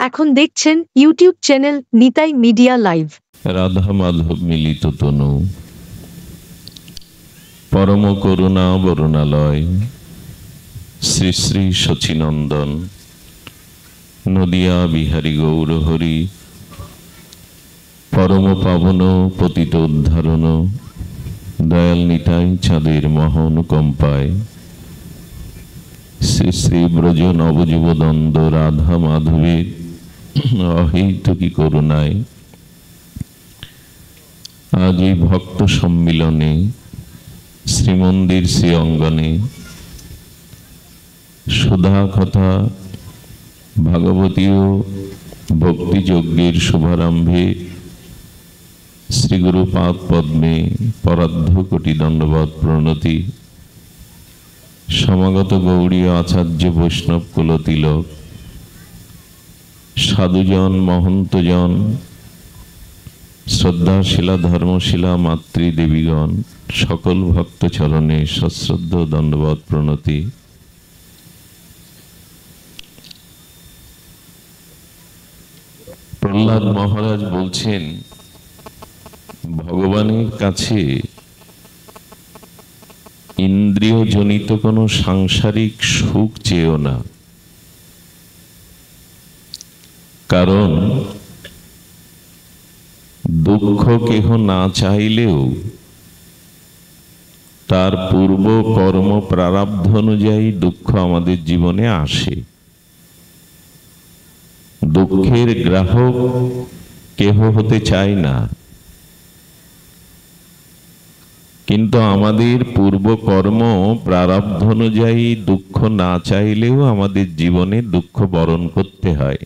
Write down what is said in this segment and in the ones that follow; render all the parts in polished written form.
এখন দেখছেন YouTube channel Nitai media live. Radha Madhab মিলিত তনু, পরম করুণা বরুণালয়, শ্রী শ্রী শচীনন্দন, নদিয়া বিহারী গৌর হরি, পরম পাবন পতিত উদ্ধারণ, দয়াল নিতাই চাঁদের মহানুকম্পায়, শ্রী শ্রী ব্রজ নবযুব দ্বন্দ্ব রাধা মাধবের অহৈতুকী করুণায় আজ এই ভক্ত সম্মিলনে শ্রীমন্দির শ্রী অঙ্গনে সুধা কথা ভাগবতীয় ভক্তিযজ্ঞের শুভারম্ভে শ্রীগুরু পাদ পদ্মে পরার্ধ কোটি দণ্ডবৎ প্রণতি। সমাগত গৌড়ীয় আচার্য বৈষ্ণব কুলতিলক, সাধুজন মহন্তজন, শ্রদ্ধাশীলা ধর্মশীলা মাতৃদেবীগণ, সকল ভক্ত চরণে সশ্রদ্ধ দণ্ডবৎ প্রণতি। প্রহ্লাদ মহারাজ বলছেন, ভগবানের কাছে ইন্দ্রিয় জনিত কোনো সাংসারিক সুখ চেয়েও না, কারণ দুঃখ কেহ না চাইলেও তার পূর্ব কর্ম প্রারব্ধ অনুযায়ী দুঃখ আমাদের জীবনে আসে। দুঃখের গ্রাহক কেহ হতে চায় না, কিন্তু আমাদের পূর্ব কর্ম প্রারব্ধ অনুযায়ী দুঃখ না চাইলেও আমাদের জীবনে দুঃখ বরণ করতে হয়।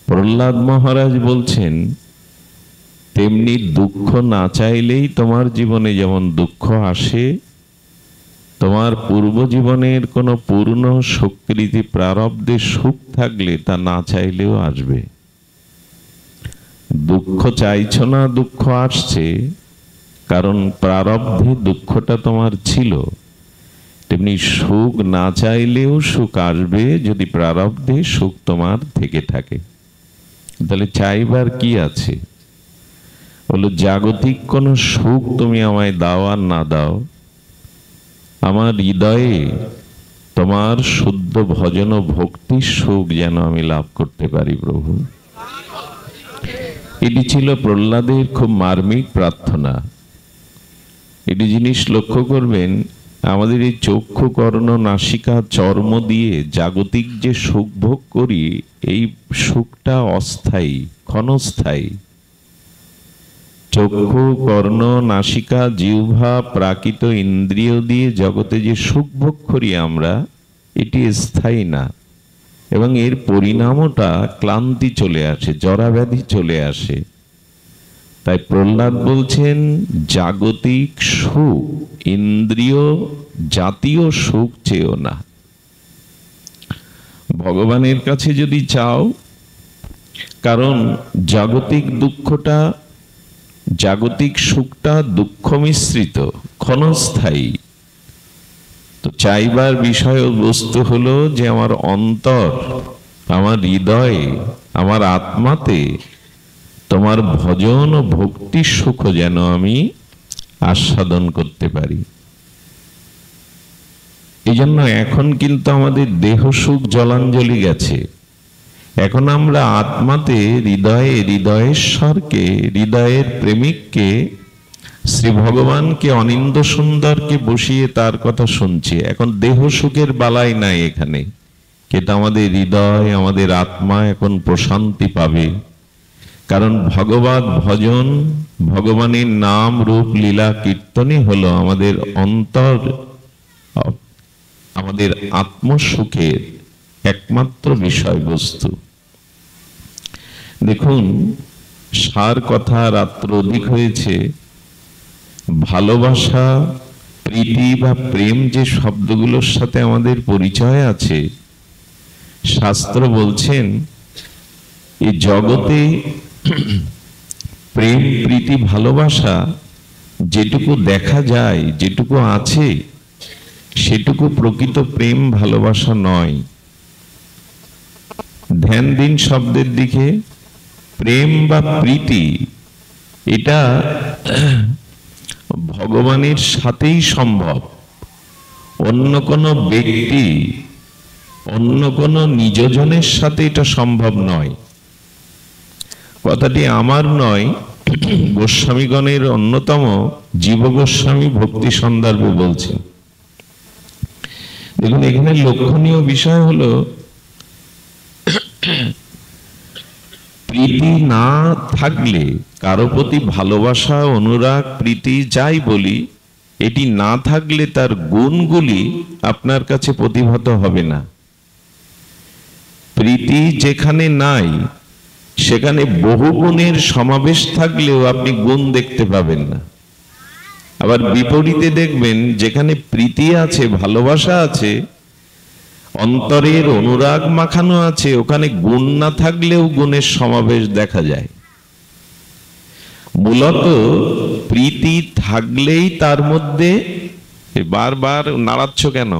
প্রহ্লাদ মহারাজ বলছেন, তেমনি দুঃখ না চাইলেই তোমার জীবনে যেমন দুঃখ আসে, তোমার পূর্ব জীবনের কোনো পূর্ণ স্বীকৃতি প্রারব্ধে সুখ থাকলে তা না চাইলেও আসবে। দুঃখ চাইছো না, দুঃখ আসছে, কারণ প্রারব্ধে দুঃখটা তোমার ছিল। তেমনি সুখ না চাইলেও সুখ আসবে যদি প্রারব্ধে সুখ তোমার থেকে থাকে। তাহলে চাইবার কি আছে? বলো, জাগতিক কোনো সুখ তুমি আমায় দাও আর না দাও, আমার হৃদয়ে তোমার শুদ্ধ ভজন ও ভক্তির সুখ যেন আমি লাভ করতে পারি প্রভু। এটি ছিল প্রহ্লাদের খুব মার্মিক প্রার্থনা। এটি জিনিস লক্ষ্য করবেন, আমাদের এই চক্ষু কর্ণ নাসিকা চর্ম দিয়ে জাগতিক যে সুখ ভোগ করি, এই সুখটা অস্থায়ী, ক্ষণস্থায়ী। চক্ষু কর্ণ নাসিকা জিহ্বা প্রাকৃত ইন্দ্রিয় দিয়ে জগতে যে সুখ ভোগ করি আমরা, এটি স্থায়ী না, এবং এর পরিণামটা ক্লান্তি চলে আসে, জরাব্যাধি চলে আসে। তাই প্রহ্লাদ বলছেন, জাগতিক সুখ ইন্দ্রিয় জাতীয় সুখ চেয়েও না। ভগবানের কাছে যদি চাও, কারণ জাগতিক দুঃখটা, জাগতিক সুখটা দুঃখ মিশ্রিত, ক্ষণস্থায়ী। তো চাইবার বিষয় বস্তু হলো যে আমার অন্তর, আমার হৃদয়ে, আমার আত্মাতে তোমার ভজন ও ভক্তির সুখ যেন আমি আস্বাদন করতে পারি। এই জন্য এখন কিন্তু আমাদের দেহ সুখ জলাঞ্জলি গেছে। এখন আমরা আত্মাতে হৃদয়ে হৃদয়েশ্বরকে, হৃদয়ের প্রেমিককে, শ্রী ভগবানকে, অনিন্দ সুন্দরকে বসিয়ে তার কথা শুনছি। এখন দেহ সুখের বালাই নাই এখানে, কিন্তু আমাদের হৃদয়, আমাদের আত্মা এখন প্রশান্তি পাবে। কারণ ভগবত ভজন, ভগবানের নাম রূপ লীলা কীর্তনই হলো আমাদের অন্তর, আমাদের আত্মসুখের একমাত্র বিষয়বস্তু। দেখুন, সার কথা রাত্র অধিক হয়েছে। ভালোবাসা, প্রীতি বা প্রেম যে শব্দগুলোর সাথে আমাদের পরিচয় আছে, শাস্ত্র বলছেন এই জগতে প্রেম প্রীতি ভালোবাসা যেটুকু দেখা যায়, যেটুকু আছে, সেটুকু প্রকৃত প্রেম ভালোবাসা নয়। ধ্যান দিন শব্দের দিকে। প্রেম বা প্রীতি এটা ভগবানের সাথেই সম্ভব, অন্য কোনো ব্যক্তি, অন্য কোনো নিজজনের সাথে এটা সম্ভব নয়। কথাটি আমার নয়, গোস্বামীগণের অন্যতম জীব গোস্বামী ভক্তি সন্দর্ভে বলছেন। দেখুন, এখানে লক্ষণীয় বিষয় হলো প্রীতি না থাকলে, কারো প্রতি ভালোবাসা, অনুরাগ, প্রীতি যাই বলি, এটি না থাকলে তার গুণগুলি আপনার কাছে প্রতিভাত হবে না। প্রীতি যেখানে নাই সেখানে বহু গুণের সমাবেশ থাকলেও আপনি গুণ দেখতে পাবেন না। আবার বিপরীতে দেখবেন, যেখানে প্রীতি আছে, ভালোবাসা আছে, অন্তরের অনুরাগ মাখানো আছে, ওখানে গুণ না থাকলেও গুণের সমাবেশ দেখা যায়। মূলত প্রীতি থাকলেই তার মধ্যে, বারবার নাড়াচ্ছ কেন?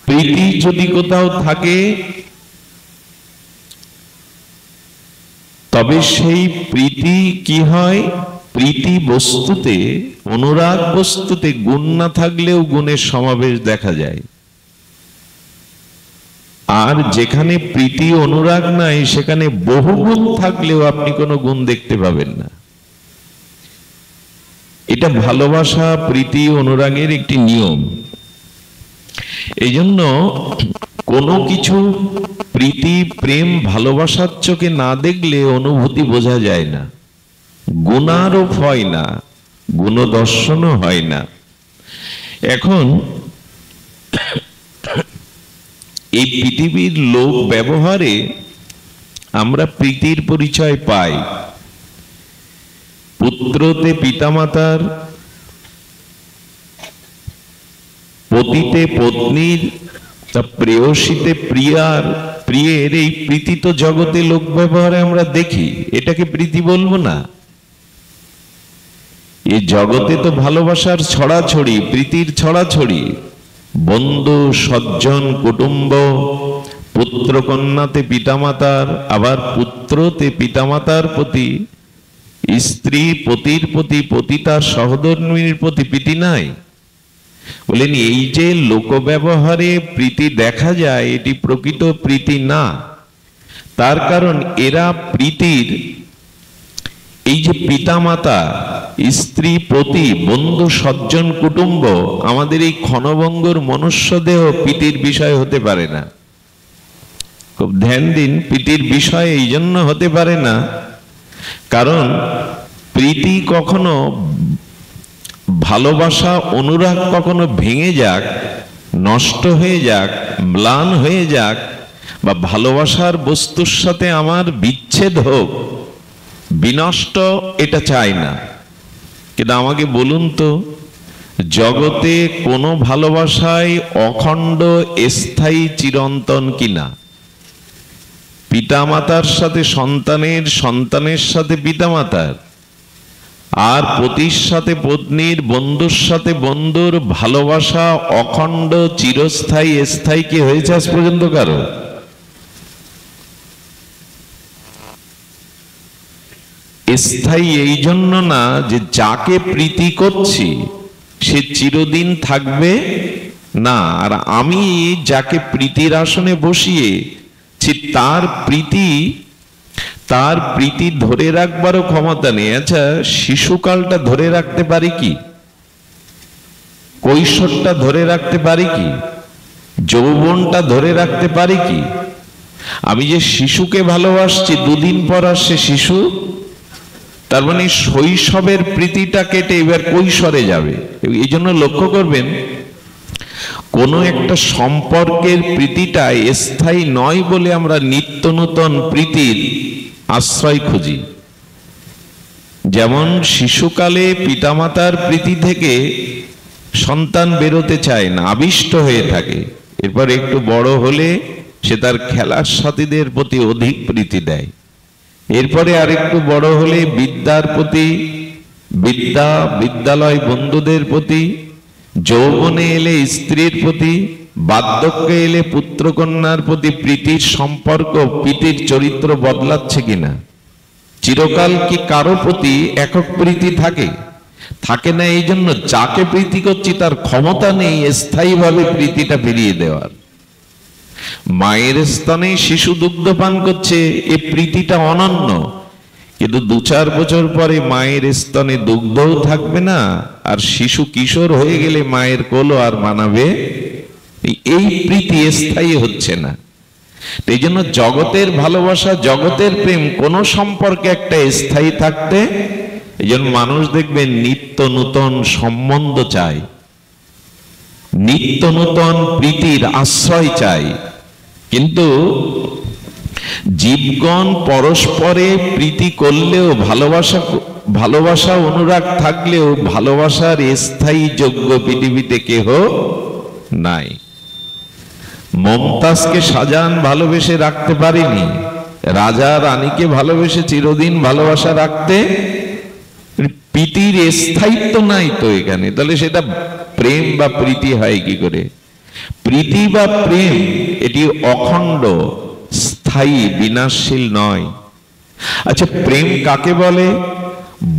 প্রীতি যদি কোথাও থাকে তবে সেই প্রীতি কি হয়? প্রীতি বস্তুতে, অনুরাগ বস্তুতে গুণ না থাকলেও গুণের সমাবেশ দেখা যায়। আর যেখানে প্রীতি অনুরাগ নাই সেখানে বহু গুণ থাকলেও আপনি কোনো গুণ দেখতে পাবেন না। এটা ভালোবাসা, প্রীতি, অনুরাগের একটি নিয়ম। এই জন্য কোনো কিছু প্রীতি, প্রেম, ভালোবাসার চোখে না দেখলে অনুভূতি বোঝা যায় না, গুণারোপ হয় না, গুণদর্শনও হয় না। এখন এই পৃথিবীর লোক ব্যবহারে আমরা প্রীতির পরিচয় পাই। পুত্রতে পিতামাতার, পতিতে পত্নীর, প্রেয়সীতে প্রিয়ার, প্রিয়ের, এই প্রীতি তো জগতে লোক ব্যবহারে আমরা দেখি। এটাকে প্রীতি বলবো না? এই জগতে তো ভালোবাসার ছড়াছড়ি, প্রীতির ছড়াছড়ি। বন্ধু, সজ্জন, কুটুম্ব, পুত্র কন্যাতে পিতামাতার, আবার পুত্রতে পিতামাতার প্রতি, স্ত্রী পতির প্রতি, পতি তার সহধর্মিনীর প্রতি প্রীতি নাই? বলেন, এই যে লোক ব্যবহারে প্রীতি দেখা যায়, এটি প্রকৃত প্রীতি না। তার কারণ এরা প্রীতির, এই যে পিতামাতা, স্ত্রী, পতি, বন্ধু, সজ্জন, কুটুম্ব, আমাদের এই ক্ষণভঙ্গুর মনুষ্য দেহ প্রীতির বিষয় হতে পারে না। খুব ধ্যান দিন, প্রীতির বিষয় এই জন্য হতে পারে না কারণ প্রীতি কখনো, ভালোবাসা, অনুরাগ কখনো ভেঙে যাক, নষ্ট হয়ে যাক, ম্লান হয়ে যাক, বা ভালোবাসার বস্তুর সাথে আমার বিচ্ছেদ হোক, বিনষ্ট, এটা চাই না। কিন্তু আমাকে বলুন তো, জগতে কোনো ভালোবাসায় অখণ্ড, স্থায়ী, চিরন্তন কিনা? পিতামাতার সাথে সন্তানের, সন্তানের সাথে পিতামাতার, আর পতির সাথে পত্নীর, বন্ধুর সাথে বন্ধুর ভালোবাসা অখণ্ড, চিরস্থায়ী, স্থায়ী কি হয়েছে আজ পর্যন্ত কারো? স্থায়ী এই জন্য না যে যাকে প্রীতি করছি সে চিরদিন থাকবে না, আর আমি যাকে প্রীতির আসনে বসিয়ে তার প্রীতি ধরে রাখবারও ক্ষমতা নেই। আচ্ছা, শিশুকালটা ধরে রাখতে পারি কি? কৈশোরটা ধরে রাখতে পারি কি? যৌবনটা ধরে রাখতে পারি কি? আমি যে শিশুকে ভালোবাসছি, দুদিন পর আসছে শিশু, তার মানে শৈশবের প্রীতিটা কেটে এবার কৈশোরে যাবে। এই জন্য লক্ষ্য করবেন, কোন একটা সম্পর্কের প্রীতিটা স্থায়ী নয় বলে আমরা নিত্য নূতন প্রীতির আশ্রয় খুঁজি। যেমন শিশুকালে পিতামাতার প্রীতি থেকে সন্তান বেরোতে চায় না, আবিষ্ট হয়ে থাকে। এরপর একটু বড় হলে সে তার খেলার সাথীদের প্রতি অধিক প্রীতি দেয়। এরপরে আরেকটু বড় হলে বিদ্যার প্রতি, বিদ্যালয় বন্ধুদের প্রতি, যৌবনে এলে স্ত্রীর প্রতি, বার্ধক্য এলে পুত্রকন্যার প্রতি প্রীতির সম্পর্ক, প্রীতির চরিত্র বদলাচ্ছে কিনা? চিরকাল কি কারো প্রতি একক প্রীতি থাকে? থাকে না। এই জন্য যাকে প্রীতি করছি তার ক্ষমতা নেই স্থায়ীভাবে প্রীতিটা ফিরিয়ে দেওয়ার। মায়ের স্তনে শিশু দুগ্ধ পান করছে, এ প্রীতিটা অনন্য, কিন্তু 2-4 বছর পরে মায়ের স্তনে দুগ্ধও থাকবে না, আর শিশু কিশোর হয়ে গেলে মায়ের কোলও আর মানাবে। এই প্রীতি স্থায়ী হচ্ছে না। এই জন্য জগতের ভালোবাসা, জগতের প্রেম কোন সম্পর্কে একটা স্থায়ী থাকতে, এই জন্য মানুষ দেখবেন নিত্য নূতন সম্বন্ধ চায়, নিত্য নূতন প্রীতির আশ্রয় চাই। কিন্তু জীবগণ পরস্পরে প্রীতি করলেও, ভালোবাসা অনুরাগ থাকলেও ভালোবাসার স্থায়ী যোগ্য পৃথিবীতে কেহ নাই। মমতাজকে শাহজাহান ভালোবেসে রাখতে পারেনি, রাজা রানীকে ভালোবেসে চিরদিন ভালোবাসা রাখতে, প্রীতির স্থায়িত্ব নাই তো এখানে, তাহলে সেটা প্রেম বা প্রীতি হয় কি করে? প্রীতি বা প্রেম এটি অখণ্ড, স্থায়ী, বিনাশশীল নয়। আচ্ছা, প্রেম কাকে বলে?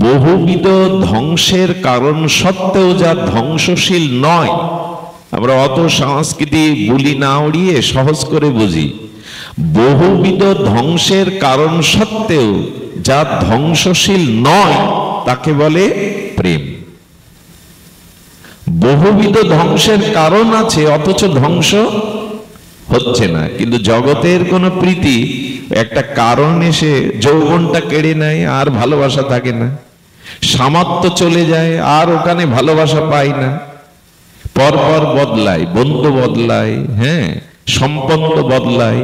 বহুবিধ ধ্বংসের কারণ সত্ত্বেও যা ধ্বংসশীল নয়। আমরা অত সংস্কৃতি বুলি না উড়িয়ে সহজ করে বুঝি। বহুবিধ ধ্বংসের কারণ সত্ত্বেও যা ধ্বংসশীল নয় তাকে বলে প্রেম। বহুবিধ ধ্বংসের কারণ আছে অথচ ধ্বংস হচ্ছে না। কিন্তু জগতের কোন প্রীতি একটা কারণ এসে যৌবনটা কেড়ে নেয়, আর ভালোবাসা থাকে না, সামর্থ্য চলে যায়, আর ওখানে ভালোবাসা পাই না। পরপর বদলায়, বন্ধু বদলায়, হ্যাঁ, সম্বন্ধ বদলায়,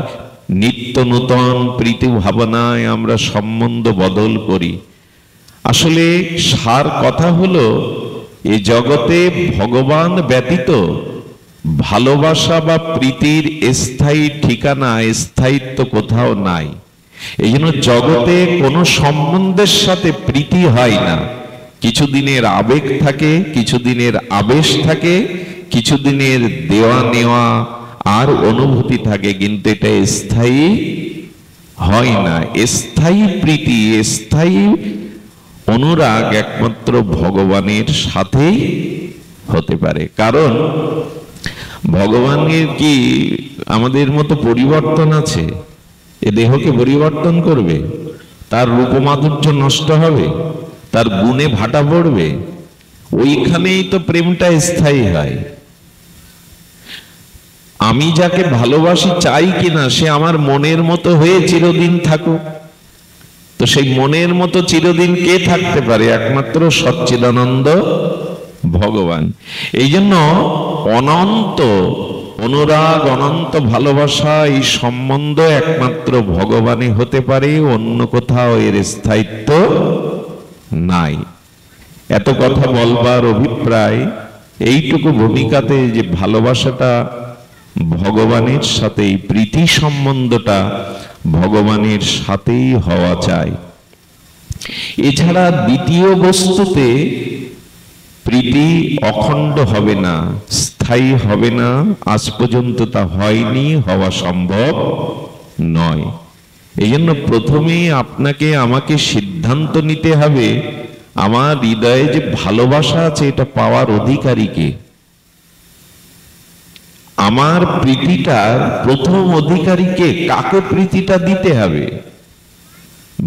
নিত্য নূতন প্রীতি ভাবনায় আমরা সম্বন্ধ বদল করি। আসলে সার কথা হলো, এই জগতে ভগবান ব্যতীত ভালোবাসা বা প্রীতির স্থায়ী ঠিকানা, স্থায়িত্ব কোথাও নাই। এই জন্য জগতে কোনো সম্বন্ধের সাথে প্রীতি হয় না। কিছুদিনের আবেগ থাকে, কিছুদিনের আবেশ থাকে, কিছুদিনের দেওয়া নেওয়া আর অনুভূতি থাকে, কিন্তু এটা স্থায়ী হয় না। স্থায়ী প্রীতি, স্থায়ী অনুরাগ একমাত্র ভগবানের সাথেই হতে পারে। কারণ ভগবানের কি আমাদের মতো পরিবর্তন আছে? এ দেহকে পরিবর্তন করবে? তার রূপমাধুর্য নষ্ট হবে? তার গুণে ভাটা পড়বে? ওইখানেই তো প্রেমটা স্থায়ী হয়। আমি যাকে ভালোবাসি চাই কিনা সে আমার মনের মতো হয়ে চিরদিন থাকুক। তো সেই মনের মতো চিরদিন কে থাকতে পারে? একমাত্র সচ্চিদানন্দ ভগবান। এই জন্য অনন্ত অনুরাগ, অনন্ত ভালোবাসা, এই সম্বন্ধ একমাত্র ভগবানই হতে পারে, অন্য কোথাও এর স্থায়িত্ব নাই। এত কথা বলবার অভিপ্রায় এইটুকু ভূমিকাতে, যে ভালোবাসাটা ভগবানের সাথেই, প্রীতি সম্বন্ধটা ভগবানের সাথেই হওয়া চাই। এছাড়া দ্বিতীয় বস্তুতে প্রীতি অখণ্ড হবে না, স্থায়ী হবে না, আজ পর্যন্ত তা হয়নি, হওয়া সম্ভব নয়। এই জন্য প্রথমেই আপনাকে আমাকে সিদ্ধান্ত নিতে হবে, আমার হৃদয়ে যে ভালোবাসা আছে এটা পাওয়ার অধিকারী কে? আমার প্রীতিটার প্রথম অধিকারী কে? কাকে প্রীতিটা দিতে হবে?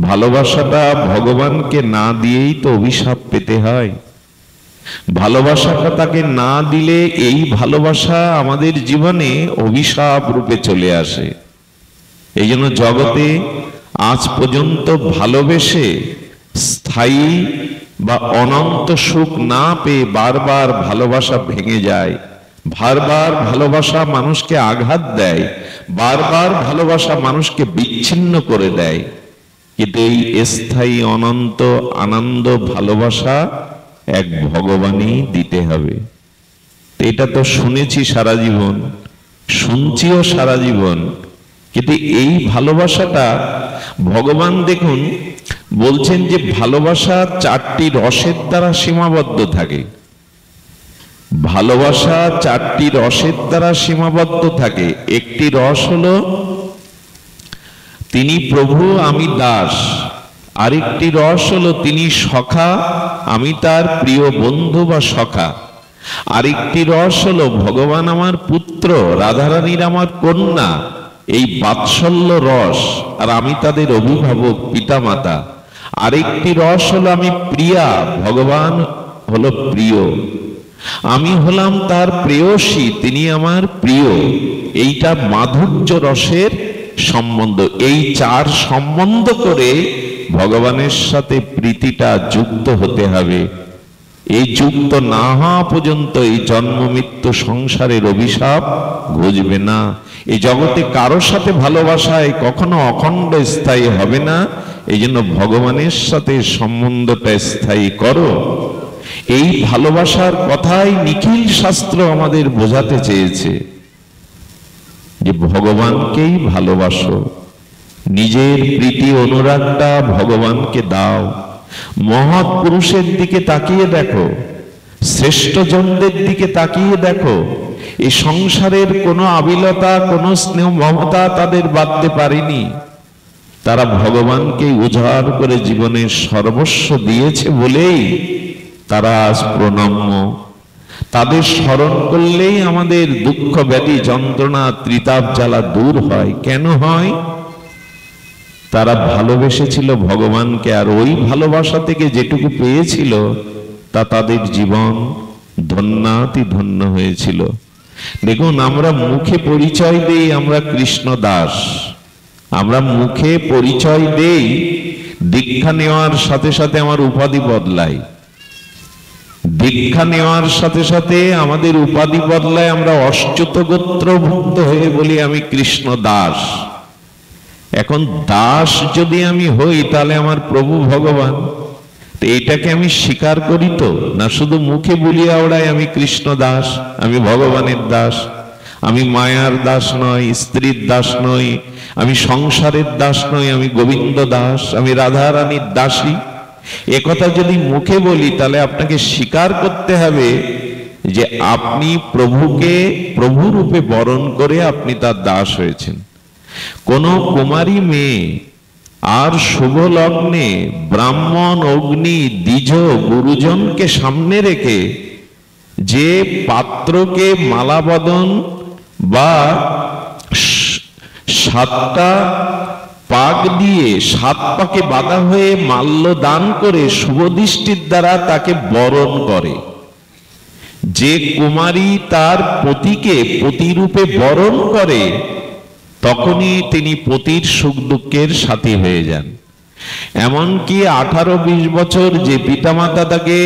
ভালোবাসাটা ভগবানকে না দিয়েই তো অভিশাপ পেতে হয়। ভালোবাসাটা তাকে না দিলে এই ভালোবাসা আমাদের জীবনে অভিশাপ রূপে চলে আসে। এই জন্য জগতে আজ পর্যন্ত ভালোবেসে স্থায়ী বা অনন্ত সুখ না পেয়ে বারবার ভালোবাসা ভেঙে যায়, বারবার ভালোবাসা মানুষকে আঘাত দেয়, বারবার ভালোবাসা মানুষকে বিচ্ছিন্ন করে দেয়। কিন্তু এই স্থায়ী অনন্ত আনন্দ ভালোবাসা এক ভগবানই দিতে হবে। এটা তো শুনেছি সারা জীবন, শুনছিও সারা জীবন, কিন্তু এই ভালোবাসাটা ভগবান দেখুন বলছেন যে ভালোবাসা 4টি রসের দ্বারা সীমাবদ্ধ থাকে। ভালোবাসা চারটি রসের দ্বারা সীমাবদ্ধ থাকে। একটি রস হলো তিনি প্রভু আমি দাস, আরেকটি রস হলো তিনি সখা আমি তার প্রিয় বন্ধু বা সখা, আরেকটি রস হলো ভগবান আমার পুত্র, রাধারানীর আমার কন্যা, এই বাৎসল্য রস, আর আমি তাদের অভিভাবক পিতামাতা। আরেকটি রস হলো আমি প্রিয়া, ভগবান হলো প্রিয়, আমি হলাম তার প্রেয়সী, তিনি আমার প্রিয়। এইটা মাধুর্য রসের সম্বন্ধ। এই চার সম্বন্ধ করে ভগবানের সাথে প্রীতিটা যুক্ত হতে হবে। এই যুক্ত না হওয়া পর্যন্ত এই জন্ম মৃত্যু সংসারের অভিশাপ ঘুচবে না। এই জগতে কারোর সাথে ভালোবাসায় কখনো অখণ্ড স্থায়ী হবে না। এই জন্য ভগবানের সাথে সম্বন্ধটা স্থায়ী করো। এই ভালোবাসার কথাই নিখিল শাস্ত্র আমাদের বোঝাতে চেয়েছে যে ভগবানকেই ভালোবাসো, নিজের প্রীতি অনুরাগটা ভগবানকে দাও। মহৎ পুরুষের দিকে তাকিয়ে দেখো, শ্রেষ্ঠ জনদের দিকে তাকিয়ে দেখো, এই সংসারের কোনো আবিলতা, কোনো স্নেহ মমতা তাদের বাঁধতে পারেনি। তারা ভগবানকে উজাড় করে জীবনের সর্বস্ব দিয়েছে বলেই তারা আজ প্রণম্য। তাদের স্মরণ করলেই আমাদের দুঃখ ব্যাধি যন্ত্রণা ত্রিতাপ জ্বালা দূর হয়। কেন হয়? তারা ভালোবেসেছিল ভগবানকে, আর ওই ভালোবাসা থেকে যেটুকু পেয়েছিল তা তাদের জীবন ধন্যাতি ধন্য হয়েছিল। দেখুন, আমরা মুখে পরিচয় দেই আমরা কৃষ্ণ দাস, আমরা মুখে পরিচয় দেই, দীক্ষা নেওয়ার সাথে সাথে আমার উপাধি বদলাই, দীক্ষা নেওয়ার সাথে সাথে আমাদের উপাধি বদলায়, আমরা অচ্যুত গোত্রভুক্ত হয়ে বলি আমি কৃষ্ণ দাস। এখন দাস যদি আমি হই তাহলে আমার প্রভু ভগবান, এইটাকে আমি স্বীকার করি তো না? শুধু মুখে বলিয়া ওড়াই আমি কৃষ্ণ দাস, আমি ভগবানের দাস, আমি মায়ার দাস নই, স্ত্রীর দাস নই, আমি সংসারের দাস নই, আমি গোবিন্দ দাস, আমি রাধারানীর দাসী। একথা যদি মুখে বলি তাহলে আপনাকে স্বীকার করতে হবে যে আপনি প্রভুকে প্রভু রূপে বরণ করে আপনি তার দাস হয়েছেন। কোন কুমারী মেয়ে আর শুভ লগ্নে ব্রাহ্মণ অগ্নি দ্বিজ গুরুজনকে সামনে রেখে যে পাত্রকে মালাবদন বা 7টা পাক দিয়ে 7 পাকে বাঁধা হয়ে মাল্য দান করে শুভ দৃষ্টির দ্বারা তাকে বরণ করে, যে কুমারী তার পতিকে পতিরূপে বরণ করে তখনই তিনি পতির সুখ দুঃখের সাথী হয়ে যান। এমনকি 18-20 বছর যে পিতামাতা তাকে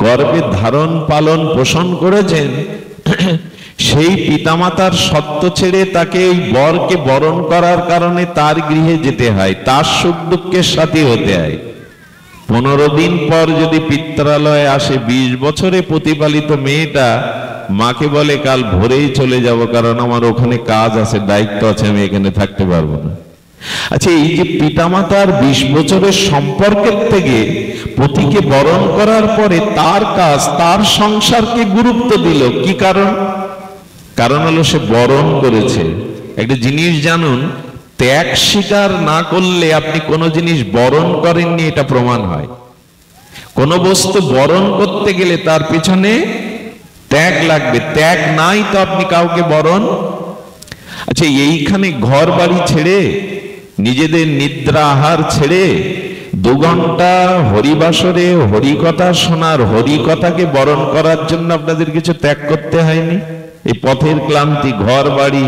গর্ভে ধারণ পালন পোষণ করেছেন, সেই পিতামাতার সত্য ছেড়ে তাকে এই বরকে বরণ করার কারণে তার গৃহে যেতে হয়, তার সুখ দুঃখের সাথী হতে হয়। 15 দিন পর যদি পিত্রালয়ে আসে, 20 বছরে প্রতিপালিত মেয়েটা মাকে বলে কাল ভোরেই চলে যাব, কারণ আমার ওখানে কাজ আছে, দায়িত্ব আছে, আমি এখানে থাকতে পারবো না। আচ্ছা, এই যে পিতামাতার 20 বছরের সম্পর্কের থেকে পতিকে বরণ করার পরে তার কাজ, তার সংসারকে গুরুত্ব দিল, কি কারণ? কারণ হলো সে বরণ করেছে। একটা জিনিস জানুন, ত্যাগ স্বীকার না করলে আপনি কোনো জিনিস বরণ করেননি এটা প্রমাণ হয়। কোন বস্তু বরণ করতে গেলে তার পিছনে ত্যাগ লাগবে, ত্যাগ নাই তো আপনি কাউকে বরণ। আচ্ছা, এইখানে ঘর বাড়ি ছেড়ে, নিজেদের নিদ্রা আহার ছেড়ে 2 ঘন্টা হরিবাসরে হরিকথা শোনার, হরিকথাকে বরণ করার জন্য আপনাদের কিছু ত্যাগ করতে হয়নি? এই পথের ক্লান্তি, ঘর বাড়ি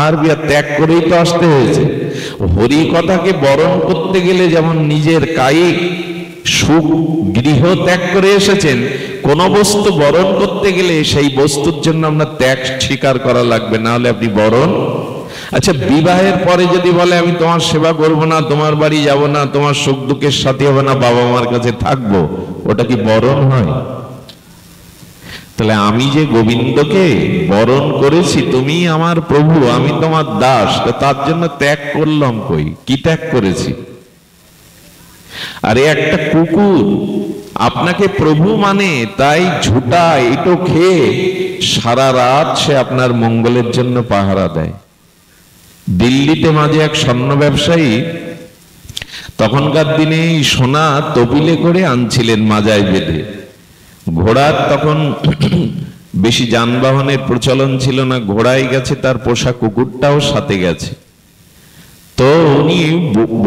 আর বিয়া ত্যাগ করেই তো আসতে হয়েছে। হরিকথাকে বরণ করতে গেলে যেমন নিজের কায়িক সুখ গৃহ ত্যাগ করে এসেছেন, কোন বস্তু বরণ করতে গেলে সেই বস্তুর জন্য আমরা ত্যাগ স্বীকার করা লাগবে, না হলে আপনি বরণ। আচ্ছা, বিবাহের পরে যদি বলে আমি তোমার সেবা করব না, তোমার বাড়ি যাব না, তোমার সুখ দুঃখের সাথী হবে না, বাবা মার কাছে থাকবো, ওটা কি বরণ হয়? তাহলে আমি যে গোবিন্দকে বরণ করেছি, তুমি আমার প্রভু, আমি তোমার দাস, তার জন্য ত্যাগ করলাম কই? কি ত্যাগ করেছি? আরে একটা কুকুর আপনাকে প্রভু মানে, তাই ঝুটা এটো খেয়ে সারা রাত সে আপনার মঙ্গলের জন্য পাহারা দেয়। দিল্লিতে মাঝে এক স্বর্ণ ব্যবসায়ী তখনকার দিনে সোনা তপিলে করে আনছিলেন মাজায় বেঁধে। ঘোড়ার তখন বেশি যানবাহনের প্রচলন ছিল না, ঘোড়ায় গেছে, তার পোষা কুকুরটাও সাথে গেছে। তো উনি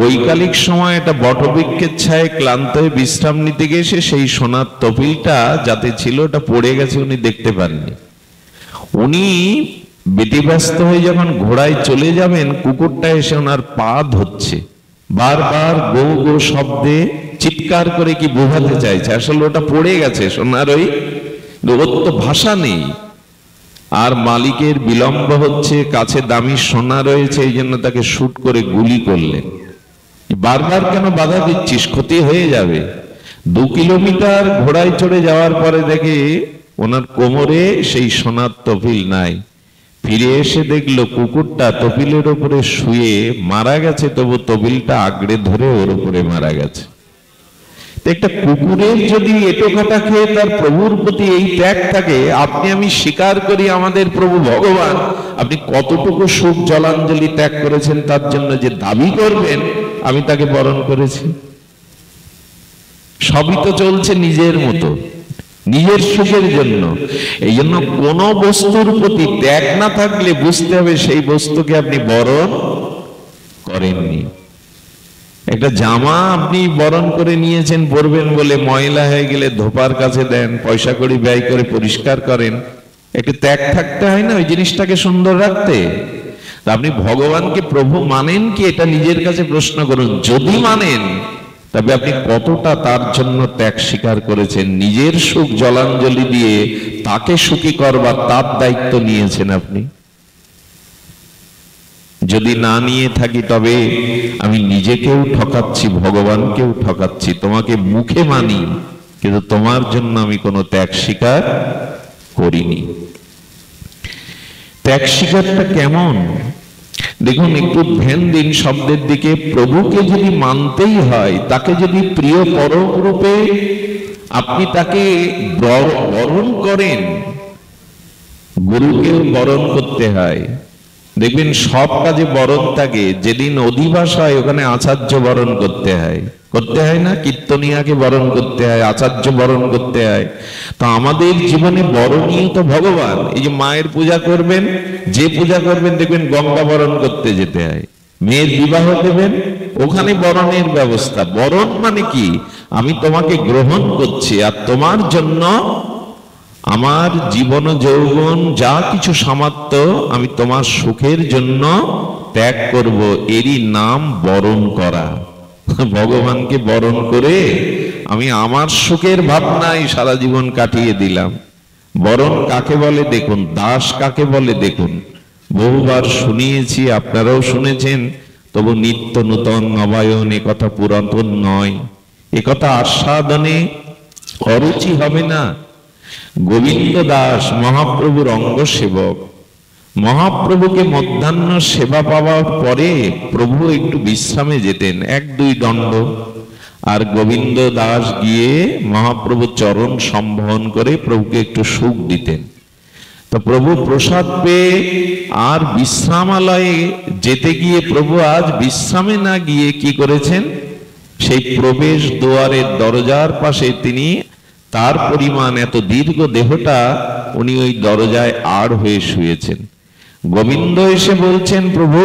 বৈকালিক সময় একটা বটবৃক্ষের ছায়ে ক্লান্ত হয়ে বিশ্রাম নিতে গেছে, সেই সোনার তপিলটা যাতে ছিল ওটা পড়ে গেছে, উনি দেখতে পাননি। উনি ব্যতিব্যস্ত হয়ে যখন ঘোড়ায় চলে যাবেন, কুকুরটা এসে ওনার পা ধরছে, বারবার গো গো শব্দে চিৎকার করে কি বোঝাতে চাইছে আসলে ওটা পড়ে গেছে সোনার, ওই ওর তো ভাষা নেই। আর মালিকের বিলম্ব হচ্ছে, কাছে দামি সোনা রয়েছে, এই জন্য তাকে শুট করে গুলি করলেন। বারবার কেন বাধা দিচ্ছিস, ক্ষতি হয়ে যাবে। 2 কিলোমিটার ঘোড়ায় চড়ে যাওয়ার পরে দেখে ওনার কোমরে সেই সোনার তপিল নাই। ফিরে এসে দেখলো কুকুরটা তপিলের উপরে শুয়ে মারা গেছে, তবু তপিলটা আগড়ে ধরে ওর উপরে মারা গেছে। একটা কুকুরের যদি এটো কাটা খেয়ে তার প্রভুর প্রতি এই ত্যাগ থাকে, আপনি আমি স্বীকার করি আমাদের প্রভু ভগবান আপনি কতটুকু সুখ জলাঞ্জলি ত্যাগ করেছেন, তার জন্য যে দাবি করবেন আমি তাকে বরণ করেছি। সবই তো চলছে নিজের মতো, নিজের সুখের জন্য। এই জন্য কোন বস্তুর প্রতি ত্যাগ না থাকলে বুঝতে হবে সেই বস্তুকে আপনি বরণ করেননি। একটা জামা আপনি বরণ করে নিয়েছেন পরবেন বলে, ময়লা হয়ে গেলে ধোপার কাছে দেন, পয়সা কড়ি ব্যয় করে পরিষ্কার করেন। একটু ত্যাগ থাকতে হয় না ওই জিনিসটাকে সুন্দর রাখতে? আপনি ভগবানকে প্রভু মানেন কি, এটা নিজের কাছে প্রশ্ন করুন। যদি মানেন তবে আপনি কতটা তার জন্য ত্যাগ স্বীকার করেছেন, নিজের সুখ জলাঞ্জলি দিয়ে তাকে সুখী করবার তার দায়িত্ব নিয়েছেন আপনি। যদি না নিয়ে থাকি তবে আমি নিজেকেও ঠকাচ্ছি, ভগবানকেও ঠকাচ্ছি। তোমাকে মুখে মানি কিন্তু তোমার জন্য আমি কোনো ত্যাগ স্বীকার করিনি। ত্যাগ স্বীকারটা কেমন দেখুন, একটু ধ্যান দিন শব্দের দিকে। প্রভুকে যদি মানতেই হয়, তাকে যদি প্রিয় পরম রূপে আপনি তাকে বরণ করেন, গুরুকেও বরণ করতে হয়। দেখবেন সব কাজে বরণ থাকে, যেদিন অধিবাস হয় ওখানে আচার্য বরণ করতে হয়, করতে হয় না? কীর্তনিয়াকে বরণ করতে হয়, আচার্য বরণ করতে হয়। তো আমাদের জীবনে বরণীয় তো ভগবান। এই যে মায়ের পূজা করবেন, যে পূজা করবেন দেখবেন গঙ্গা বরণ করতে যেতে হয়। মেয়ের বিবাহ দেবেন, ওখানে বরণের ব্যবস্থা। বরণ মানে কি, আমি তোমাকে গ্রহণ করছি আর তোমার জন্য আমার জীবন যৌবন যা কিছু সামর্থ্য আমি তোমার সুখের জন্য ত্যাগ করব, এরই নাম বরণ করা। ভগবানকে বরণ করে আমি আমার সুখের ভাবনায় সারা জীবন কাটিয়ে দিলাম। বরণ কাকে বলে দেখুন, দাস কাকে বলে দেখুন। বহুবার শুনিয়েছি, আপনারাও শুনেছেন, তবু নিত্য নূতন নবায়ন এ কথা পুরাতন নয়, এ কথা আস্বাদনে অরুচি হবে না। গোবিন্দ দাস মহাপ্রভুর অঙ্গ সেবক। মহাপ্রভুকে মধ্যাহ্ন সেবা পাওয়ার পরে প্রভু একটু বিশ্রামে যেতেন, 1-2 দণ্ড। আর গোবিন্দ দাস গিয়ে মহাপ্রভুর চরণ সম্বহন করে প্রভুকে একটু সুখ দিতেন। তো প্রভু প্রসাদ পেয়ে আর বিশ্রামালয়ে যেতে গিয়ে প্রভু আজ বিশ্রামে না গিয়ে কি করেছেন, সেই প্রবেশ দুয়ারের দরজার পাশে তিনি তার পরিমাণ এত দীর্ঘ দেহটা উনি ওই দরজায় আড় হয়ে শুয়েছেন। গোবিন্দ এসে বলছেন, প্রভু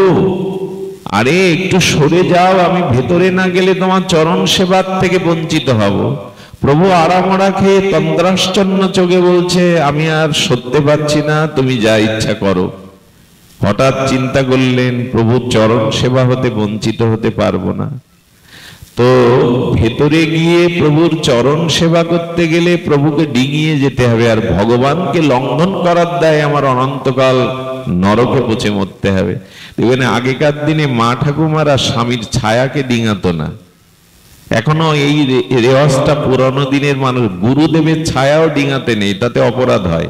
আরে একটু সরে যাও, আমি ভেতরে না গেলে তোমার চরণ সেবার থেকে বঞ্চিত হব। প্রভু আড়ামড়া খেয়ে তন্দ্রাশ্চন্ন চোখে বলছে, আমি আর সরতে পারছি না, তুমি যা ইচ্ছা করো। হঠাৎ চিন্তা করলেন, প্রভুর চরণ সেবা হতে বঞ্চিত হতে পারবো না। তো ভেতরে গিয়ে প্রভুর চরণ সেবা করতে গেলে প্রভুকে ডিঙিয়ে যেতে হবে, আর ভগবানকে লঙ্ঘন করার দায় আমার অনন্তকাল নরকে পচে মরতে হবে। দেখবেন আগেকার দিনে মা ঠাকুমারা স্বামীর ছায়াকে ডিঙাতো না, এখনো এই রেওয়াজটা পুরানো দিনের মানুষ। গুরুদেবের ছায়াও ডিঙাতে নেই, তাতে অপরাধ হয়।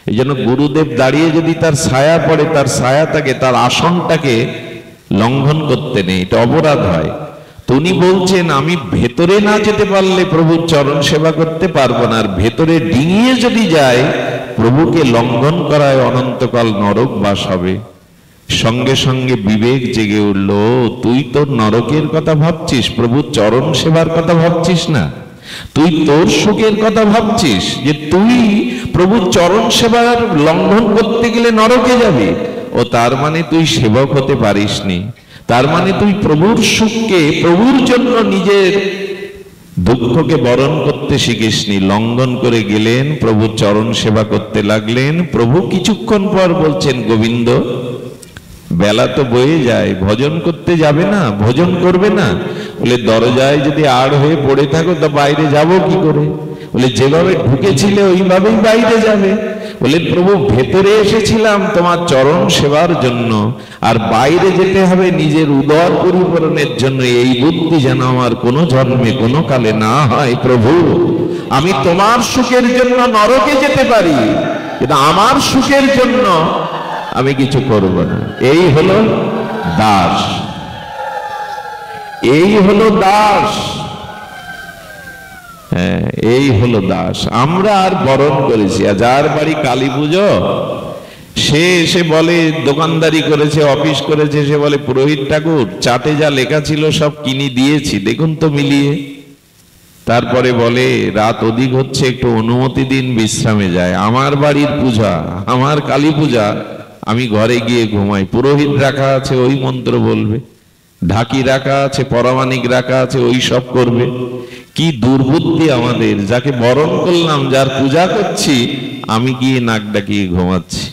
এই জন্য গুরুদেব দাঁড়িয়ে যদি তার ছায়া পড়ে, তার ছায়াটাকে, তার আসনটাকে লঙ্ঘন করতে নেই, এটা অপরাধ হয়। উনি বলছেন আমি ভেতরে না যেতে পারলে প্রভুর চরণ সেবা করতে পারবো না, আর ভেতরে ডিঙিয়ে যদি যায় প্রভুকে লঙ্ঘন করায় অনন্তকাল নরক বাস হবে। সঙ্গে সঙ্গে বিবেক জেগে উঠল, তুই তোর নরকের কথা ভাবছিস, প্রভুর চরণ সেবার কথা ভাবছিস না, তুই তোর সুখের কথা ভাবছিস, যে তুই প্রভুর চরণ সেবার লঙ্ঘন করতে গেলে নরকে যাবি। ও তার মানে তুই সেবক হতে পারিসনি, তার মানে তুই প্রভুর সুখকে, প্রভুর জন্য নিজের দুঃখকে বরণ করতে শিখিসনি। লঙ্ঘন করে গেলেন, প্রভুর চরণ সেবা করতে লাগলেন। প্রভু কিছুক্ষণ পর বলছেন, গোবিন্দ বেলা তো বয়ে যায়, ভজন করতে যাবে না, ভোজন করবে না? বলে দরজায় যদি আড় হয়ে পড়ে থাকো তো বাইরে যাব কি করে? বলে যেভাবে ঢুকেছিলে ওইভাবেই বাইরে যাবে। বলে প্রভু ভেতরে এসেছিলাম তোমার চরণ সেবার জন্য, আর বাইরে যেতে হবে নিজের উদর পরিপূরণের জন্য। এই বুদ্ধি যেন আমার কোনো জন্মে কোনো কালে না হয়। প্রভু আমি তোমার সুখের জন্য নরকে যেতে পারি, কিন্তু আমার সুখের জন্য আমি কিছু করব না। এই হলো দাস, এই হলো দাস। হ্যাঁ, এই হলো দাস। আমরা আর বরণ করেছি। আর যার বাড়ি কালী পুজো, সে এসে বলে, দোকানদারি করেছে, অফিস করেছে, সে বলে পুরোহিত ঠাকুর চাটে যা লেখা ছিল সব কিনে দিয়েছি, দেখুন তো মিলিয়ে। তারপরে বলে রাত অধিক হচ্ছে, একটু অনুমতি দিন, বিশ্রামে যায়। আমার বাড়ির পূজা, আমার কালী পূজা, আমি ঘরে গিয়ে ঘুমাই। পুরোহিত রাখা আছে, ওই মন্ত্র বলবে, ঢাকি রাখা আছে, পরামানিক রাখা আছে, ওই সব করবে। কি দুর্বুদ্ধি আমাদের! যাকে বরণ করলাম, যার পূজা করছি, আমি গিয়ে নাক ডাকিয়ে ঘুমাচ্ছি।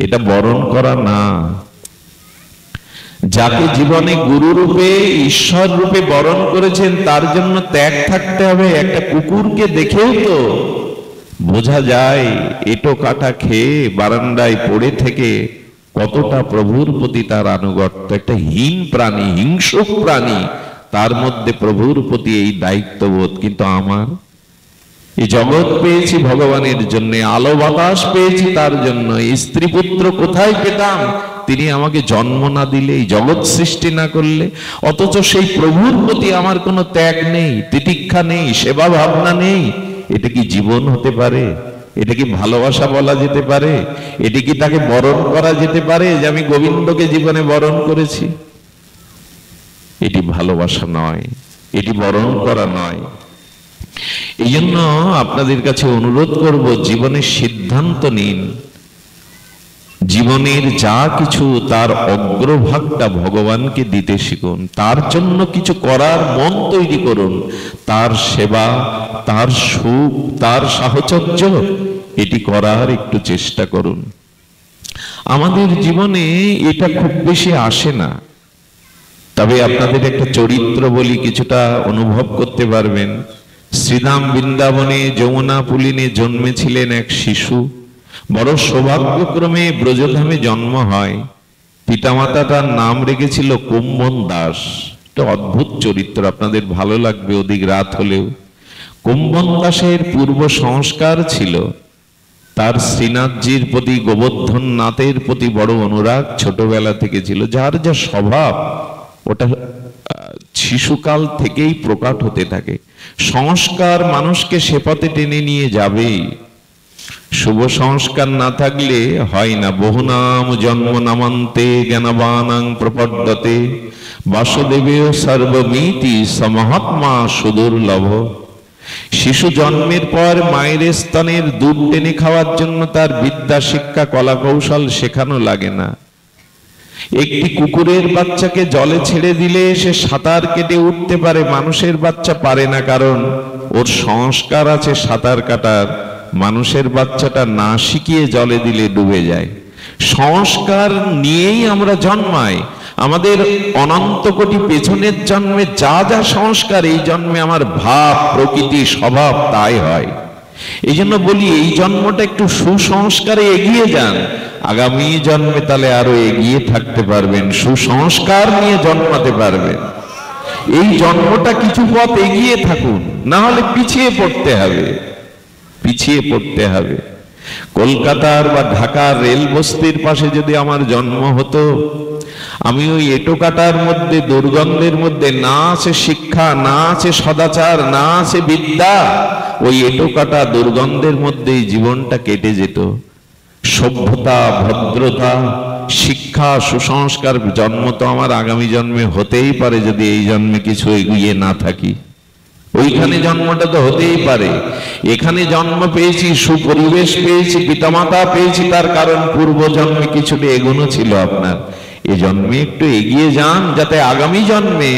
এটা বরণ করা না। যাকে জীবনে গুরু রূপে, ঈশ্বর রূপে বরণ করেছেন, তার জন্য ত্যাগ থাকতে হবে। একটা কুকুরকে দেখেও তো বোঝা যায় এটো কাটা খেয়ে বারান্দায় পড়ে থেকে কতটা প্রভুর প্রতি তার আনুগত্য। একটা হীন প্রাণী, হিংস্র প্রাণী, তার মধ্যে প্রভুর প্রতি এই দায়িত্ববোধ। কিন্তু আমার এই জগৎ পেয়েছি ভগবানের জন্য, আলো বাতাস পেয়েছি তার জন্য। স্ত্রী পুত্র কোথায় পেতাম তিনি আমাকে জন্ম না দিলে, এই জগৎ সৃষ্টি না করলে? অথচ সেই প্রভুর প্রতি আমার কোনো ত্যাগ নেই, তিতিক্ষা নেই, সেবা ভাবনা নেই। এটা কি জীবন হতে পারে? এটা কি ভালোবাসা বলা যেতে পারে? এটি কি তাকে বরণ করা যেতে পারে যে আমি গোবিন্দকে জীবনে বরণ করেছি? এটি ভালোবাসা নয়, এটি বরণ করা নয়। এই জন্য আপনাদের কাছে অনুরোধ করব, জীবনের সিদ্ধান্ত নিন। জীবনের যা কিছু তার অগ্রভাগটা ভগবানকে দিতে শিখুন। তার জন্য কিছু করার মন তৈরি করুন। তার সেবা, তার সুখ, তার সাহচর্য, এটি করার একটু চেষ্টা করুন। আমাদের জীবনে এটা খুব বেশি আসে না, তবে আপনাদের একটা চরিত্র বলি, কিছুটা অনুভব করতে পারবেন। শ্রীধাম বৃন্দাবনে যমুনা পুলিনে জন্মেছিলেন এক শিশু। বড় সৌভাগ্যক্রমে ব্রজধামে জন্ম হয়। পিতামাতা তার নাম রেখেছিল কুম্ভন দাস। একটা অদ্ভুত চরিত্র, আপনাদের ভালো লাগবে অধিক রাত হলেও। কুম্ভন দাসের পূর্ব সংস্কার ছিল, তার শ্রীনাথজির প্রতি, গোবর্ধন নাথের প্রতি বড় অনুরাগ ছোটবেলা থেকে ছিল। যার যা স্বভাব ওটা শিশুকাল থেকেই প্রকাট হতে থাকে। সংস্কার মানুষকে সে পথে টেনে নিয়ে যাবেই। শুভ সংস্কার না থাকলে হয় না। বহু নাম জন্ম নামান্তে জ্ঞানবানাং প্রপদ্যতে বাসুদেবেও সর্বমিতি সমহাত্মা সুদুর্লভ। শিশু জন্মের পর মায়ের স্তনের দুধ টেনে খাওয়ার জন্য তার বিদ্যা, শিক্ষা, কলা কৌশল শেখানো লাগে না। একটি কুকুরের বাচ্চাকে জলে ছেড়ে দিলে সে সাঁতার কেটে উঠতে পারে, মানুষের বাচ্চা পারে না, কারণ ওর সংস্কার আছে সাঁতার কাটার। মানুষের বাচ্চাটা না শিখিয়ে জলে দিলে ডুবে যায়। সংস্কার নিয়েই আমরা জন্মাই। আমাদের অনন্ত কোটি পেছনের জন্মে যা যা সংস্কার, এই জন্মে আমার ভাব, প্রকৃতি, স্বভাব তাই হয়। এই জন্য বলি, এই জন্মটা একটু সুসংস্কারে এগিয়ে যান, আগামী জন্মে তাহলে আরো এগিয়ে থাকতে পারবেন, সুসংস্কার নিয়ে জন্মাতে পারবেন। এই জন্মটা কিছু পথ এগিয়ে থাকুন, না হলে পিছিয়ে পড়তে হবে, পিছিয়ে পড়তে হবে। কলকাতার বা ঢাকার রেল বস্তির পাশে যদি আমার জন্ম হতো, আমি ওই এঁটোকাটার মধ্যে, দুর্গন্ধের মধ্যে, না আছে শিক্ষা, না আছে সদাচার, না আছে বিদ্যা, ওই এঁটোকাটা দুর্গন্ধের মধ্যেই জীবনটা কেটে যেত। সভ্যতা, ভদ্রতা, শিক্ষা, সুসংস্কার জন্ম তো আমার আগামী জন্মে হতেই পারে, যদি এই জন্মে কিছু এগিয়ে না থাকি। ওইখানে জন্মটা তো হতেই পারে। এখানে জন্ম পেয়েছি, সুপরিবেশ পেয়েছি, পিতামাতা পেয়েছি, তার কারণ পূর্ব জন্মে কিছুটা এগোনো ছিল আপনার। এ জন্মে একটু এগিয়ে যান, যাতে আগামী জন্মে,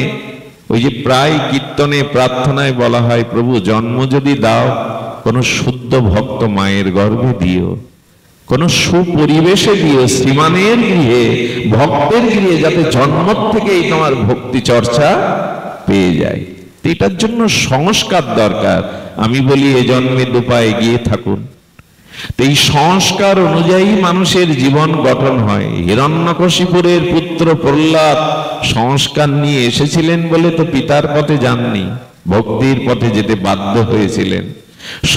ওই যে প্রায় কীর্তনে প্রার্থনায় বলা হয়, প্রভু জন্ম যদি দাও, কোন শুদ্ধ ভক্ত মায়ের গর্ভে দিও, কোন সুপরিবেশে দিও, শ্রীমানের গৃহে, ভক্তের গৃহে, যাতে জন্ম থেকেই তোমার ভক্তি চর্চা পেয়ে যায়। এটার জন্য সংস্কার দরকার। আমি বলি এ জন্মে দুপায়ে এগিয়ে থাকুন। এই সংস্কার অনুযায়ী মানুষের জীবন গঠন হয়। হিরণ্যকশিপুরের পুত্র প্রহ্লাদ সংস্কার নিয়ে এসেছিলেন বলে তো পিতার পথে যাননি, ভক্তির পথে যেতে বাধ্য হয়েছিলেন।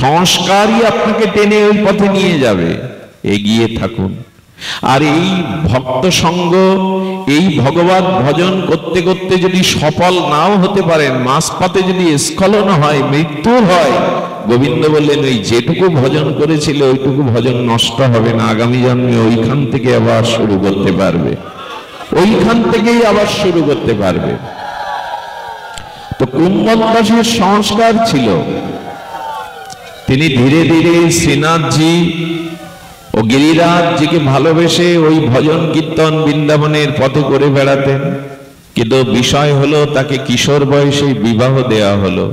সংস্কারই আপনাকে টেনে ওই পথে নিয়ে যাবে। এগিয়ে থাকুন। আর এই ভক্ত সঙ্গ, এই ভগবত ভজন করতে করতে যদি সফল নাও হতে পারেন, মাঝপথে যদি স্খলন হয়, মৃত্যু হয়, গোবিন্দ বললেন ওই যেটুকু ভজন করেছিল ওইটুকু ভজন নষ্ট হবে না, আগামী জন্মে ওইখান থেকে আবার শুরু করতে পারবে, ওইখান থেকেই আবার শুরু করতে পারবে। তো কুম্ভদাসের সংস্কার ছিল, তিনি ধীরে ধীরে শ্রীনাথজি ও গিরিরাজজিকে ভালোবেসে ওই ভজন কীর্তন বৃন্দাবনের পথে করে বেড়াতেন। কিন্তু বিষয় হলো, তাকে কিশোর বয়সে বিবাহ দেওয়া হলো।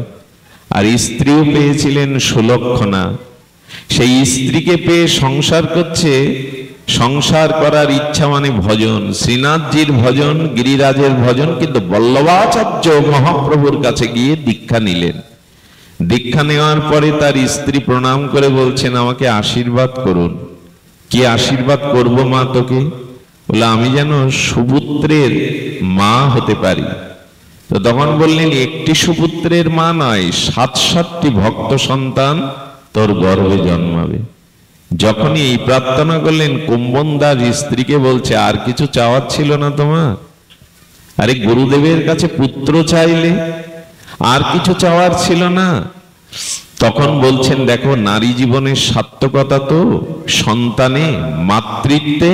আর স্ত্রীও পেয়েছিলেন সুলক্ষণা। সেই স্ত্রীকে পেয়ে সংসার করছে, সংসার করার ইচ্ছা মানে ভজন, শ্রীনাথজির ভজন, গিরিরাজের ভজন। কিন্তু বল্লভাচার্য মহাপ্রভুর কাছে গিয়ে দীক্ষা নিলেন। দীক্ষা নেওয়ার পরে তার স্ত্রী প্রণাম করে বলছেন, আমাকে আশীর্বাদ করুন। কি আশীর্বাদ করব মা তোকে? বলে, আমি যেন সুপুত্রের মা হতে পারি। তো তখন বললেন, একটি সুপুত্রের মা নয়, 7-7টি ভক্ত সন্তান তোর গর্ভে জন্মাবে। যখনই এই প্রার্থনা করলেন, কুম্ভনদাস স্ত্রীকে বলছে, আর কিছু চাওয়ার ছিল না তোমার? আরে গুরুদেবের কাছে পুত্র চাইলে, আর কিছু চাওয়ার ছিল না? তখন বলছেন, দেখো নারী জীবনের সার্থকতা তো সন্তানে, মাতৃত্বে।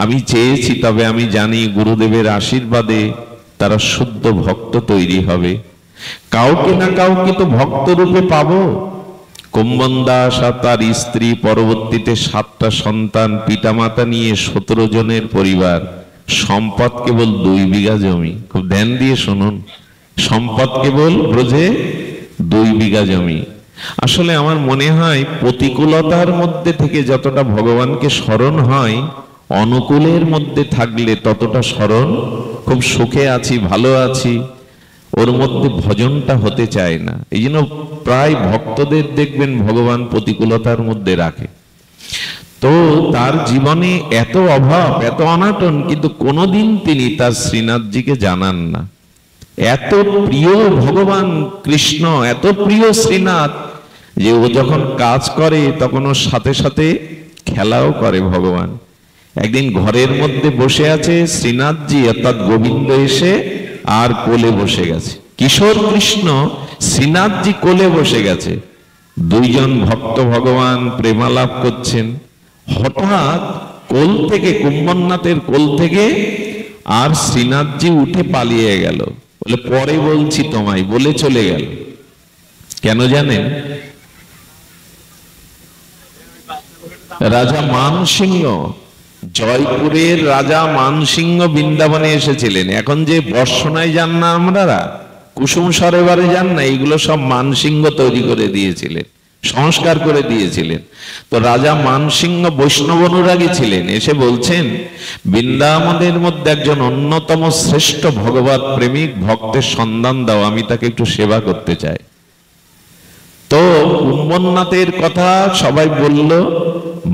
আমি চেয়েছি, তবে আমি জানি গুরুদেবের আশীর্বাদে তারা শুদ্ধ ভক্ত তৈরি হবে। কাউকে না কাউকে তো ভক্ত রূপে পাবো। কুম্ভনদাস আর তার স্ত্রী পরবর্তীতে 7টা সন্তান, পিতামাতা নিয়ে 17 জনের পরিবার। সম্পদ কেবল 2 বিঘা জমি। খুব ধ্যান দিয়ে শুনুন, সম্পদ কেবল ব্রজে 2 বিঘা জমি। আসলে আমার মনে হয় প্রতিকূলতার মধ্যে থেকে যতটা ভগবানকে স্মরণ হয়, অনুকূলের মধ্যে থাকলে ততটা স্মরণ। খুব সুখে আছি, ভালো আছি, ওর মধ্যে ভজনটা হতে চায় না। এই জন্য প্রায় ভক্তদের দেখবেন ভগবান প্রতিকূলতার মধ্যে রাখে। তো তার জীবনে এত অভাব, এত অনাটন, কিন্তু কোনোদিন তিনি তার শ্রীনাথজিকে জানান না। এত প্রিয় ভগবান কৃষ্ণ, এত প্রিয় শ্রীনাথ, যে ও যখন কাজ করে তখন ওর সাথে সাথে খেলাও করে ভগবান। একদিন ঘরের মধ্যে বসে আছে শ্রীনাথজি, অর্থাৎ গোবিন্দ এসে আর কোলে বসে গেছে। কিশোর কৃষ্ণ, শ্রীনাথজি কোলে বসে গেছে। 2 জন ভক্ত ভগবান প্রেমালাপ করছেন। হঠাৎ কোল থেকে, কুম্ভনাথের কোল থেকে আর শ্রীনাথজি উঠে পালিয়ে গেল। বলে, পরে বলছি তোমায়, বলে চলে গেল। কেন জানেন? রাজা মানসিংহ, জয়পুরের রাজা মানসিংহ বৃন্দাবনে এসেছিলেন। এখন যে বর্ষণায় যান না আমরা, কুসুম সরোবরে যান না, এইগুলো সব মানসিংহ তৈরি করে দিয়েছিলেন, সংস্কার করে দিয়েছিলেন। তো রাজা মানসিংহ বৈষ্ণব অনুরাগী ছিলেন। এসে বলছেন, বৃন্দাবনের মধ্যে একজন অন্যতম শ্রেষ্ঠ ভগবত প্রেমিক ভক্তের সন্ধান দাও, আমি তাকে একটু সেবা করতে চাই। তো কুম্ভনাথের কথা সবাই বলল।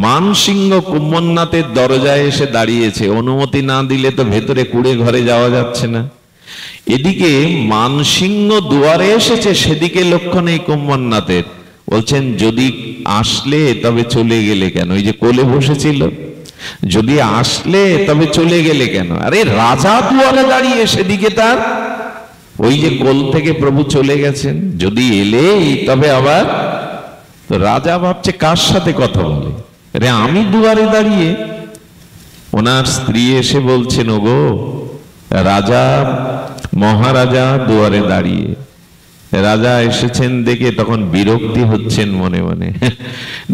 মানসিংহ কুম্ভনাথের দরজায় এসে দাঁড়িয়েছে। অনুমতি না দিলে তো ভেতরে কুড়ে ঘরে যাওয়া যাচ্ছে না। এদিকে মানসিংহ দুয়ারে এসেছে, সেদিকে লক্ষ্য নেই কুম্ভনাথের। বলছেন যদি আসলে তবে চলে গেলে কেন? ওই যে কোলে বসেছিল, যদি আসলে তবে চলে গেলে কেন? আরে রাজা দুয়ারে দাঁড়িয়ে, সেদিকে তার ওই যে কোল থেকে প্রভু চলে গেছেন, যদি এলেই তবে আবার। তো রাজা ভাবছে কার সাথে কথা বলে, আরে আমি দুয়ারে দাঁড়িয়ে। ওনার স্ত্রী এসে বলছেন, ওগো রাজা মহারাজা দুয়ারে দাঁড়িয়ে। রাজা এসেছেন দেখে তখন বিরক্তি হচ্ছেন মনে মনে।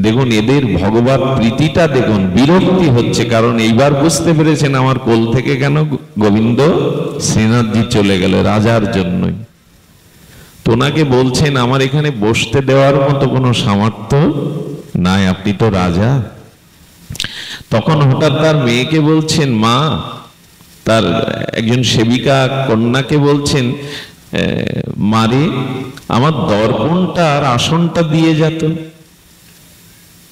দেখুন এদের ভগবত প্রীতিটা দেখুন, বিরক্তি হচ্ছে, কারণ এইবার বুঝতে পেরেছেন আমার কোল থেকে কেন গোবিন্দ শ্রীনাথজি চলে গেল, রাজার জন্যই। তো ওনাকে বলছেন আমার এখানে বসতে দেওয়ার মতো কোনো সামর্থ্য নাই, আপনি তো রাজা। তখন হঠাৎ তার মেয়েকে বলছেন, মা, তার একজন সেবিকা কন্যাকে বলছেন, মারে আমার দর্পণটা আর আসনটা দিয়ে যেত।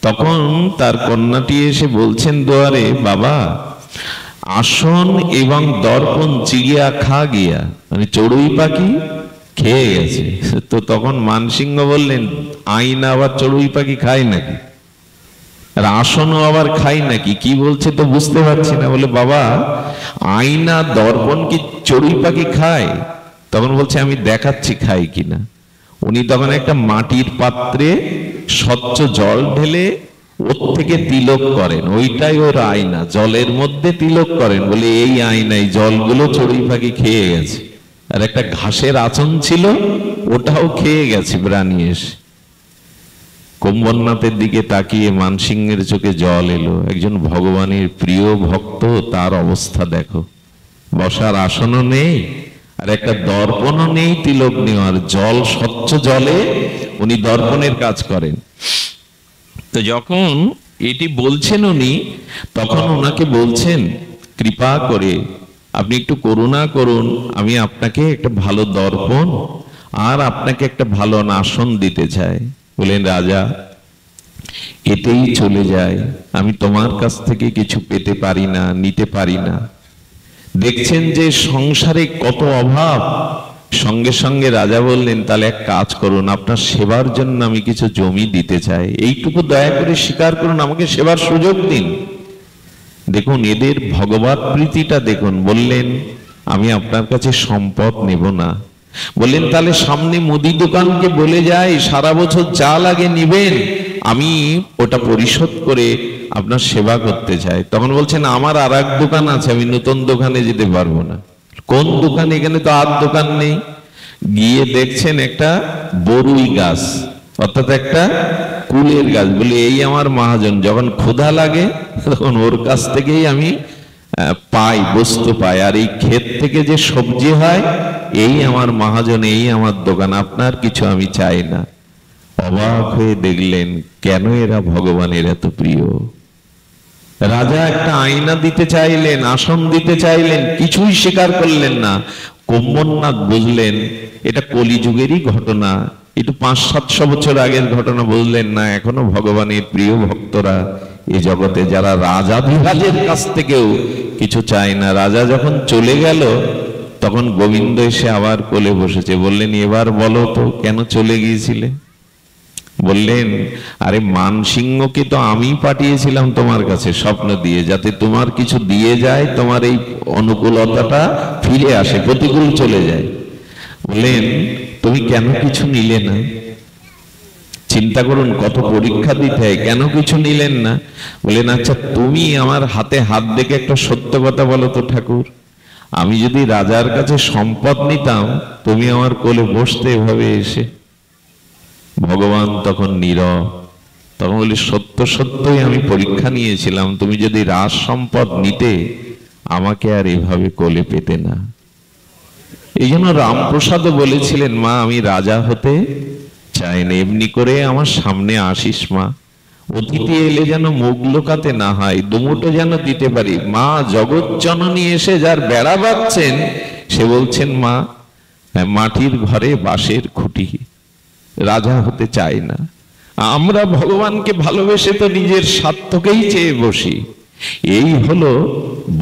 তখন তার কন্যাটি এসে বলছেন দুয়ারে, বাবা আসন এবং দর্পণ চিড়িয়া খা গিয়া, মানে চড়ুই পাখি খেয়ে গেছে। তো তখন মানসিংহ বললেন, আয়না আবার চড়ুই পাখি খায় নাকি, আর আসনও আবার খাই নাকি, কি বলছে তো বুঝতে পারছি না। বলে বাবা আয়না দর্পণ কি চড়ুই পাখি খায়? তখন বলছে আমি দেখাচ্ছি খাই কিনা। উনি তখন একটা মাটির পাত্রে স্বচ্ছ জল ঢেলে ওর থেকে তিলক করেন, ওইটাই ওর আয়না, জলের মধ্যে তিলক করেন। বলে এই আয়নায় জলগুলো চড়ুই পাখি খেয়ে গেছে। আর একটা ঘাসের আচন ছিল, ওটাও খেয়ে গেছে প্রাণী এসে। কুম্ভনাথের দিকে তাকিয়ে মানসিংহের চোখে জল এলো। একজন ভগবানের প্রিয় ভক্ত, তার অবস্থা দেখো, বসার আসনও নেই আর একটা দর্পণও নেই তিলক নেওয়ার, জল স্বচ্ছ জলে উনি দর্পণের কাজ করেন। তো যখন এটি বলছেন উনি, তখন ওনাকে বলছেন, কৃপা করে আপনি একটু করুণা করুন, আমি আপনাকে একটা ভালো দর্পণ আর আপনাকে একটা ভালো আসন দিতে চাই। বলেন রাজা এতেই চলে যায়, আমি তোমার কাছ থেকে কিছু পেতে পারি না, নিতে পারি না। দেখছেন যে সংসারে কত অভাব। সঙ্গে সঙ্গে রাজা বললেন, তাহলে এক কাজ করুন, আপনার সেবার জন্য আমি কিছু জমি দিতে চাই, এইটুকু দয়া করে স্বীকার করুন, আমাকে সেবার সুযোগ দিন। দেখুন এদের ভগবত প্রীতিটা দেখুন। বললেন আমি আপনার কাছে সম্পদ নেব না। বললেন তাহলে সামনে মুদি দোকানকে বলে যাই সারা বছর যা লাগে নিবেন, আমি ওটা পরিশোধ করে আপনার সেবা করতে চাই। তখন বলছেন আমার আর এক দোকান আছে, আমি নতুন দোকানে যেতে পারবো না। কোন দোকান? এখানে তো আর দোকান নেই। গিয়ে দেখছেন একটা বরুই গাছ, অর্থাৎ একটা কুলের গাছ। বলে এই আমার মহাজন, যখন ক্ষুধা লাগে তখন ওর কাছ থেকেই আমি পাই, বস্তু পাই, আর এই ক্ষেত থেকে যে সবজি হয় এই আমার মহাজন, এই আমার দোকান, আপনার কিছু আমি চাই না। অবাক হয়ে দেখলেন কেন এরা ভগবানের এত প্রিয়। রাজা একটা আয়না দিতে চাইলেন, আসন দিতে চাইলেন, কিছুই স্বীকার করলেন না। কুম্ভনাথ বুঝলেন এটা কলিযুগেরই ঘটনা, একটু 500-700 বছর আগের ঘটনা। বুঝলেন না এখনো ভগবানের প্রিয় ভক্তরা এই জগতে, যারা রাজাধিরাজের কাছ থেকেও কিছু চায় না। রাজা যখন চলে গেল তখন গোবিন্দ এসে আবার কোলে বসেছে। বললেন এবার বলো তো কেন চলে গিয়েছিলে? বললেন আরে মানসিংহকে তো আমি পাঠিয়েছিলাম তোমার কাছে স্বপ্ন দিয়ে, যাতে তোমার কিছু দিয়ে যায়, তোমার এই অনুকূলতাটা ফিরে আসে, প্রতিকূল চলে যায়। বললেন তুমি কেন কিছু নিলে না? চিন্তা করুন কত পরীক্ষা দিতে হয়, কেন কিছু নিলেন না? বললেন আচ্ছা তুমি আমার হাতে হাত দেখে একটা সত্য কথা বলো তো ঠাকুর, আমি যদি রাজার কাছে সম্পদ নিতাম তুমি আমার কোলে বসতে এভাবে এসে? ভগবান তখন নীরব। তখন বলি সত্য সত্যই আমি পরীক্ষা নিয়েছিলাম, তুমি যদি রাজ সম্পদ নিতে আমাকে আর এভাবে কোলে পেতে না। এই জন্য রামপ্রসাদও বলেছিলেন মা আমি রাজা হতে চাই না, এমনি করে আমার সামনে আসিস মা, অতিথি এলে যেন মুখ লোকাতে না হয়, দুমুটো যেন দিতে পারি। মা জগৎ জননী এসে যার বেড়া বাঁধছেন সে বলছেন মা মাটির ঘরে বাঁশের খুঁটি, রাজা হতে চাই না। আমরা ভগবানকে ভালোবেসে তো নিজের স্বার্থকেই চেয়ে বসি। এই হলো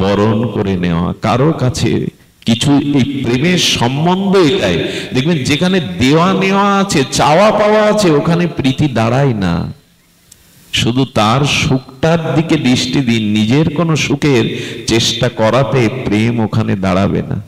বরণ করে নেওয়া, কারো কাছে কিছু এই প্রেমের সম্বন্ধ এটাই। দেখবেন যেখানে দেওয়া নেওয়া আছে, চাওয়া পাওয়া আছে, ওখানে প্রীতি দাঁড়ায় না। শুধু তার সুখটার দিকে দৃষ্টি দিন, নিজের কোনো সুখের চেষ্টা করাতে প্রেম ওখানে দাঁড়াবে না।